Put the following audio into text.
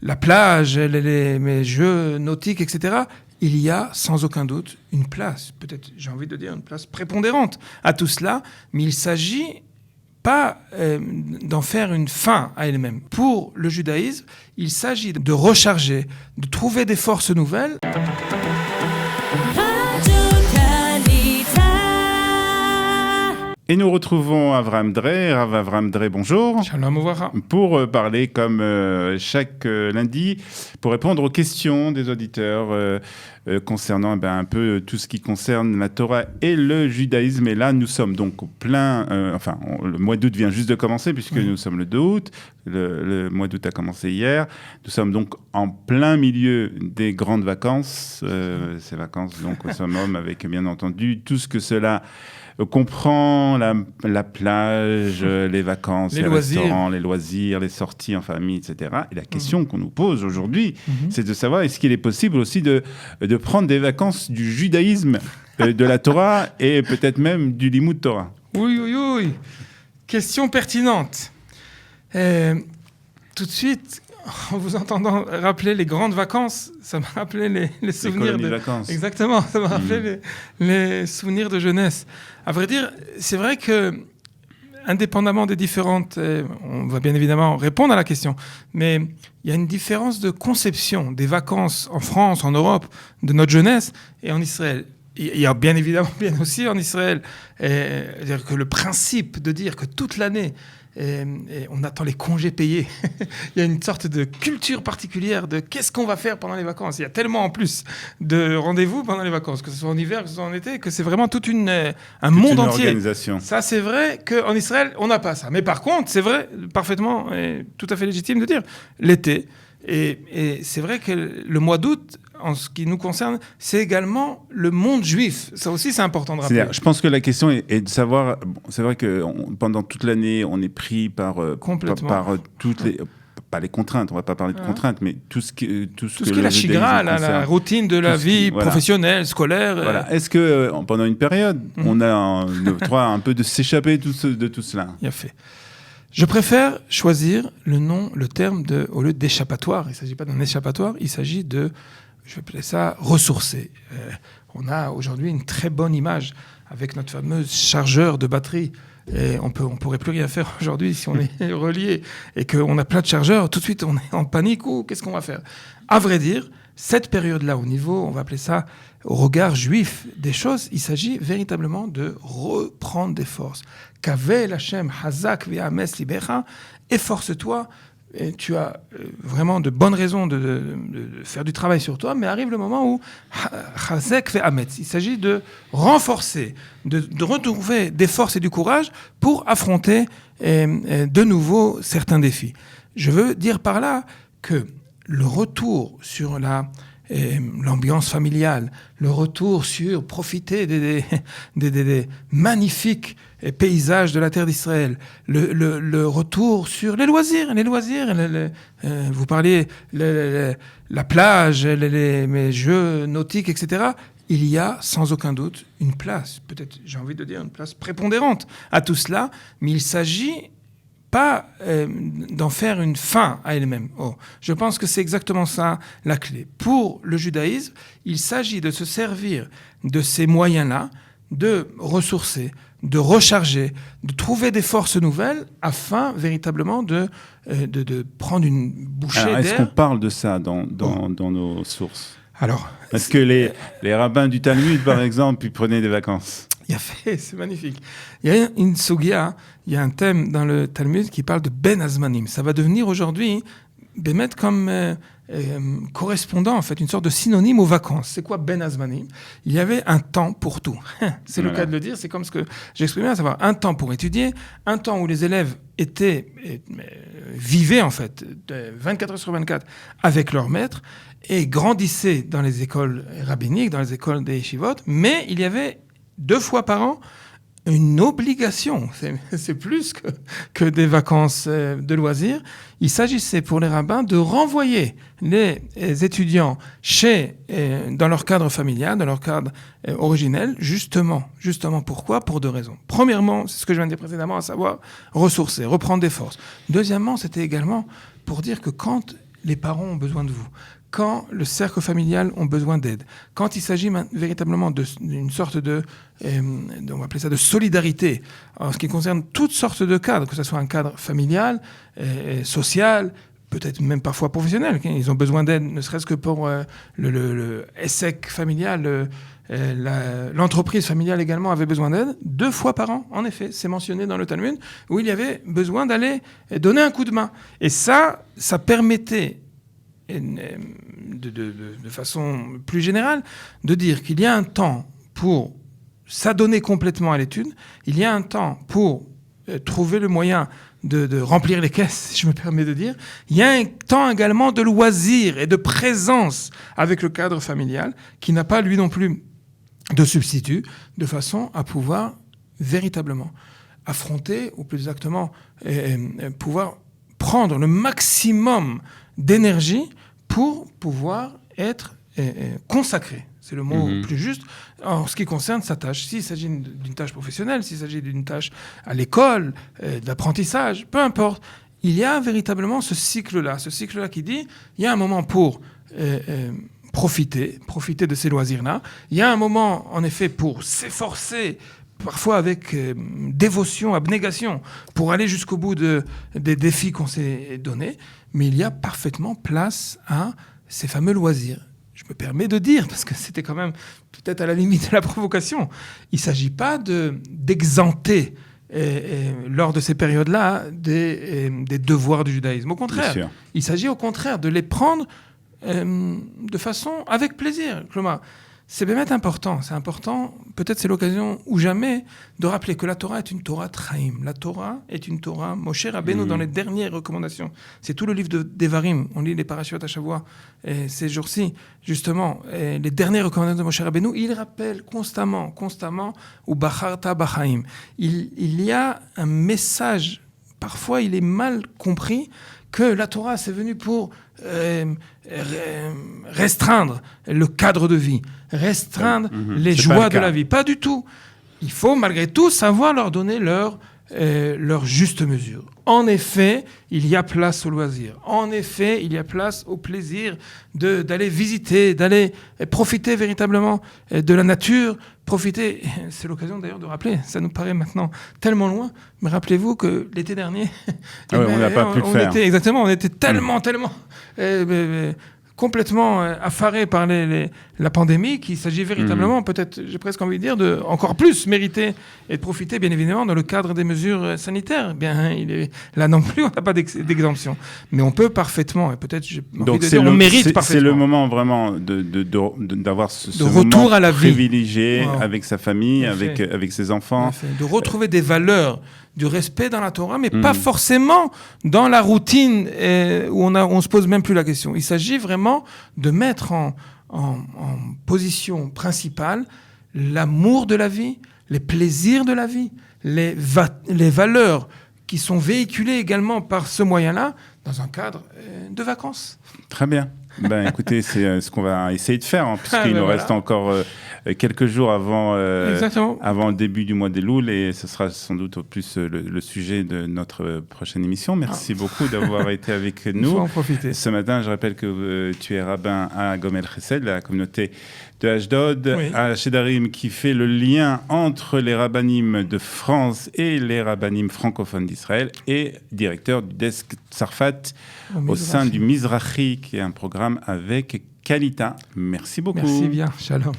la plage, mes jeux nautiques, etc., il y a sans aucun doute une place, peut-être j'ai envie de dire une place prépondérante à tout cela, mais il s'agit pas d'en faire une fin à elle-même. Pour le judaïsme, il s'agit de recharger, de trouver des forces nouvelles. Et nous retrouvons Avraham Drey. Rav Avraham Drey, bonjour. Shalom Ouvara. Pour parler comme chaque lundi, pour répondre aux questions des auditeurs concernant un peu tout ce qui concerne la Torah et le judaïsme. Et là, nous sommes donc au plein... le mois d'août vient juste de commencer puisque nous sommes le 2 août. Le mois d'août a commencé hier. Nous sommes donc en plein milieu des grandes vacances. Ces vacances donc au summum avec bien entendu tout ce que cela... comprend la plage, les vacances, les restaurants, les loisirs, les sorties en famille, etc. Et la question qu'on nous pose aujourd'hui, c'est de savoir est-ce qu'il est possible aussi de prendre des vacances du judaïsme, de la Torah et peut-être même du Limoud Torah. Oui. Question pertinente. Tout de suite, en vous entendant rappeler les grandes vacances, ça m'a rappelé les souvenirs de vacances. Exactement, ça m'a rappelé les souvenirs de jeunesse. À vrai dire, c'est vrai que, indépendamment des différentes, on va bien évidemment répondre à la question, mais il y a une différence de conception des vacances en France, en Europe, de notre jeunesse et en Israël. Il y a bien évidemment bien aussi en Israël, c'est-à-dire que le principe de dire que toute l'année, et on attend les congés payés. Il y a une sorte de culture particulière de qu'est-ce qu'on va faire pendant les vacances. Il y a tellement en plus de rendez-vous pendant les vacances, que ce soit en hiver, que ce soit en été, que c'est vraiment un monde entier. Organisation. Ça, c'est vrai qu'en Israël, on n'a pas ça. Mais par contre, c'est vrai, parfaitement et tout à fait légitime de dire l'été. Et c'est vrai que le mois d'août, en ce qui nous concerne, c'est également le monde juif. Ça aussi, c'est important de rappeler. Je pense que la question est de savoir... c'est vrai que pendant toute l'année, on est pris par toutes les... Pas les contraintes, on ne va pas parler de contraintes, mais tout ce qui est la chigra, la routine de la vie professionnelle, scolaire. Voilà. Est-ce que pendant une période, on a le droit un peu de s'échapper de tout cela ? Bien fait. Je préfère choisir le terme au lieu d'échappatoire. Il ne s'agit pas d'un échappatoire, il s'agit de, je vais appeler ça, ressourcer. On a aujourd'hui une très bonne image avec notre fameux chargeur de batterie. Et on pourrait plus rien faire aujourd'hui si on est relié et qu'on a plein de chargeurs. Tout de suite, on est en panique. Qu'est-ce qu'on va faire ? À vrai dire, cette période-là, au niveau, on va appeler ça, au regard juif des choses, il s'agit véritablement de reprendre des forces. Kavel Hashem Hazak Ve'ames Libecha, efforce-toi. Et tu as vraiment de bonnes raisons de faire du travail sur toi, mais arrive le moment où Hazak Ve'ames, il s'agit de renforcer, de retrouver des forces et du courage pour affronter de nouveau certains défis. Je veux dire par là que le retour sur l'ambiance familiale, le retour sur profiter des magnifiques paysages de la terre d'Israël, le retour sur les loisirs, vous parliez la plage, mes jeux nautiques, etc. Il y a sans aucun doute une place, peut-être j'ai envie de dire une place prépondérante à tout cela, mais il s'agit pas d'en faire une fin à elle-même. Je pense que c'est exactement ça la clé. Pour le judaïsme, il s'agit de se servir de ces moyens-là, de ressourcer, de recharger, de trouver des forces nouvelles afin véritablement de prendre une bouchée d'air. Est-ce qu'on parle de ça dans nos sources ? Alors, est-ce que les rabbins du Talmud, par exemple, ils prenaient des vacances ? C'est magnifique. Il y a une sugia, il y a un thème dans le Talmud qui parle de Ben Azmanim. Ça va devenir aujourd'hui, Bémet, comme correspondant, en fait, une sorte de synonyme aux vacances. C'est quoi Ben Azmanim ? Il y avait un temps pour tout. C'est le cas de le dire, c'est comme ce que j'exprimais, à savoir un temps pour étudier, un temps où les élèves vivaient, en fait, 24 heures sur 24 avec leur maître et grandissaient dans les écoles rabbiniques, dans les écoles des yeshivot, mais il y avait 2 fois par an, une obligation. C'est plus que des vacances de loisirs. Il s'agissait pour les rabbins de renvoyer les étudiants dans leur cadre familial, dans leur cadre originel, justement. Pourquoi ? Pour 2 raisons. Premièrement, c'est ce que je viens de dire précédemment, à savoir ressourcer, reprendre des forces. Deuxièmement, c'était également pour dire que quand les parents ont besoin de vous, quand le cercle familial ont besoin d'aide, quand il s'agit véritablement d'une sorte on va appeler ça de solidarité, en ce qui concerne toutes sortes de cadres, que ce soit un cadre familial, social, peut-être même parfois professionnel. Ils ont besoin d'aide, ne serait-ce que pour le ESSEC familial, l'entreprise familiale également avait besoin d'aide 2 fois par an, en effet, c'est mentionné dans le Talmud, où il y avait besoin d'aller donner un coup de main. Et ça permettait, de façon plus générale, de dire qu'il y a un temps pour s'adonner complètement à l'étude, il y a un temps pour trouver le moyen de remplir les caisses, si je me permets de dire. Il y a un temps également de loisir et de présence avec le cadre familial qui n'a pas, lui non plus, de substitut, de façon à pouvoir véritablement affronter, ou plus exactement, pouvoir prendre le maximum d'énergie pour pouvoir être consacré. C'est le mot plus juste en ce qui concerne sa tâche. S'il s'agit d'une tâche professionnelle, s'il s'agit d'une tâche à l'école, d'apprentissage, peu importe, il y a véritablement ce cycle-là qui dit, il y a un moment pour profiter de ces loisirs-là. Il y a un moment, en effet, pour s'efforcer, parfois avec dévotion, abnégation, pour aller jusqu'au bout des défis qu'on s'est donnés. Mais il y a parfaitement place à ces fameux loisirs. Je me permets de dire, parce que c'était quand même peut-être à la limite de la provocation, il ne s'agit pas d'exenter lors de ces périodes-là des devoirs du judaïsme. Au contraire, il s'agit au contraire de les prendre de façon avec plaisir. C'est bien important. C'est important, peut-être c'est l'occasion ou jamais, de rappeler que la Torah est une Torah Traim. La Torah est une Torah, Moshe Rabbeinu, dans les dernières recommandations. C'est tout le livre d'Evarim. On lit les parashiyot à Shavua ces jours-ci, justement. Les dernières recommandations de Moshe Rabbeinu, il rappelle constamment, ou Bacharta Bachaim. Il y a un message, parfois il est mal compris, que la Torah, c'est venu pour restreindre le cadre de vie, restreindre les joies de la vie. Pas du tout. Il faut malgré tout savoir leur donner leur juste mesure. En effet, il y a place au loisir. En effet, il y a place au plaisir d'aller visiter, d'aller profiter véritablement de la nature, profiter. C'est l'occasion d'ailleurs de rappeler, ça nous paraît maintenant tellement loin, mais rappelez-vous que l'été dernier, on n'a pas pu le faire. On était tellement complètement affarés par la pandémie, qu'il s'agit véritablement, peut-être, j'ai presque envie de dire, de encore plus mériter et de profiter, bien évidemment, dans le cadre des mesures sanitaires. Bien, là non plus, on n'a pas d'exemption. Mais on peut parfaitement, et peut-être, on mérite parfaitement. C'est le moment vraiment d'avoir ce retour moment à la vie privilégié avec sa famille, avec ses enfants. De retrouver des valeurs, du respect dans la Torah, mais pas forcément dans la routine où on se pose même plus la question. Il s'agit vraiment de mettre en position principale l'amour de la vie, les plaisirs de la vie, les valeurs qui sont véhiculées également par ce moyen-là dans un cadre de vacances. Très bien. Écoutez, c'est ce qu'on va essayer de faire, puisqu'il nous reste encore quelques jours avant le début du mois d'Elul, et ce sera sans doute plus le sujet de notre prochaine émission. Merci beaucoup d'avoir été avec nous. Il faut en profiter. Ce matin, je rappelle que tu es rabbin à Gomel Chesed, la communauté de Ashdod, à Shedarim, qui fait le lien entre les rabbinim de France et les rabbinim francophones d'Israël, et directeur du desk Tsarfat au sein du Mizrahi, qui est un programme avec Kalita. Merci beaucoup. Merci bien. Shalom.